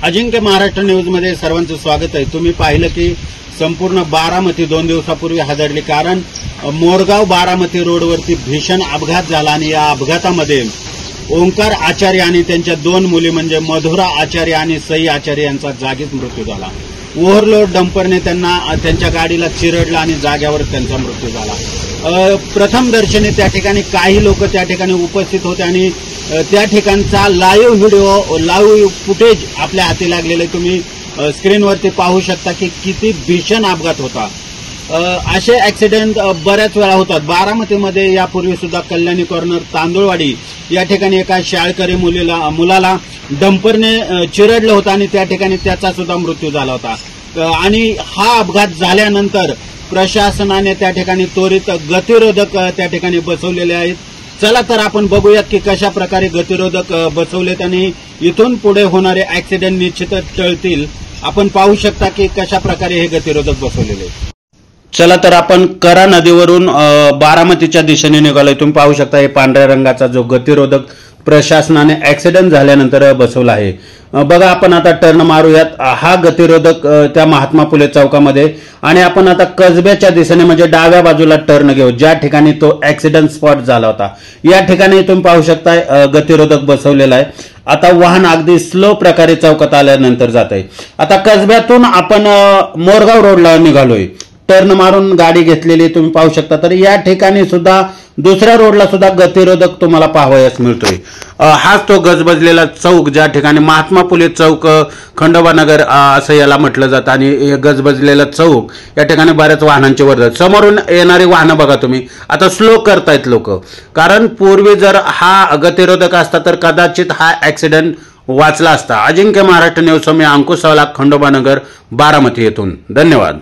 अजिंक्य Maharashtra news मध्ये सर्वांचं स्वागत आहे। तुम्ही पाहिलं की संपूर्ण बारामती 2 दिवसापूर्वी हादरली, कारण मोरगाव बारामती रोडवरती भीषण अपघात झाला आणि या अपघातामध्ये ओंकार आचार्य आणि त्यांच्या 2 मुली म्हणजे मधुरा आचार्य आणि सई आचार्य यांचा जागीच मृत्यू झाला। ओव्हरलोड डंपरने त्यांच्या गाडीला चिरडला आणि जाग्यावर त्यांचा मृत्यू झाला। प्रथम दर्शनी त्या ठिकाणी काही लोक त्या ठिकाणी उपस्थित होते आणि त्या ठिकाणचा लाईव्ह फुटेज आपल्या हाती लागलेले तुम्ही स्क्रीनवरती पाहू शकता की किती भीषण अपघात होता। असे ऍक्सिडेंट बऱ्याच वेळा होतात। बारामतीमध्ये यापूर्वी सुद्धा कल्याणी कॉर्नर तांदूळवाडी या ठिकाणी एका शाळकरी मुलाला डंपरने चिरडलं होतं आणि त्या ठिकाणी त्याचा सुद्धा मृत्यू झाला होता। आणि हा अपघात झाल्यानंतर प्रशासनाने त्या ठिकाणी त्वरित गतिरोधक त्या ठिकाणी बसवलेले आहेत। चला तर आपण बघूयात की कशा प्रकारे गतिरोधक बसवलेत आणि इथून पुढे होणारे ऍक्सिडेंट निश्चितच टळतील। आपण पाहू शकता की कशा प्रकारे हे गतिरोधक बसवलेले आहेत। चला तर आपण करा नदीवरून बारामतीच्या दिशेने निघालोय। तुम्ही पाहू शकता हे पांढऱ्या रंगाचा जो गतिरोधक प्रशासनाने ऍक्सिडेंट झाल्यानंतर बसवला आहे। बघा आपण आता टर्न मारूयात। हा गतिरोधक त्या महात्मा फुले चौकामध्ये आणि आपण आता कसब्याच्या दिशेने म्हणजे डाव्या बाजूला टर्न घेऊ, ज्या ठिकाणी तो ऍक्सिडेंट स्पॉट झाला होता। या ठिकाणी तुम्ही पाहू शकता गतिरोधक बसवलेला आहे। आता वाहन अगदी स्लो प्रकारे चौकात आल्यानंतर जात आहे। आता कसब्यातून आपण मोरगाव रोडला निघालोय, टर्न मारून गाडी घेतलेली तुम्ही पाहू शकता। तर या ठिकाणी सुद्धा दुसऱ्या रोडला सुद्धा गतिरोधक तुम्हाला पाहावयास मिळतोय। हाच तो गजबजलेला चौक, ज्या ठिकाणी महात्मा फुले चौक खंडोबा नगर असं याला म्हटलं जातं आणि गजबजलेला चौक या ठिकाणी बऱ्याच वाहनांची वर्दळ। समोरून येणारी वाहनं बघा तुम्ही आता स्लो करतायत लोक, कारण पूर्वी जर हा गतिरोधक असता तर कदाचित हा ऍक्सिडेंट वाचला असता। अजिंक्य महाराष्ट्र न्यूज मी अंकुश सावला, खंडोबा नगर, बारामती येथून। धन्यवाद।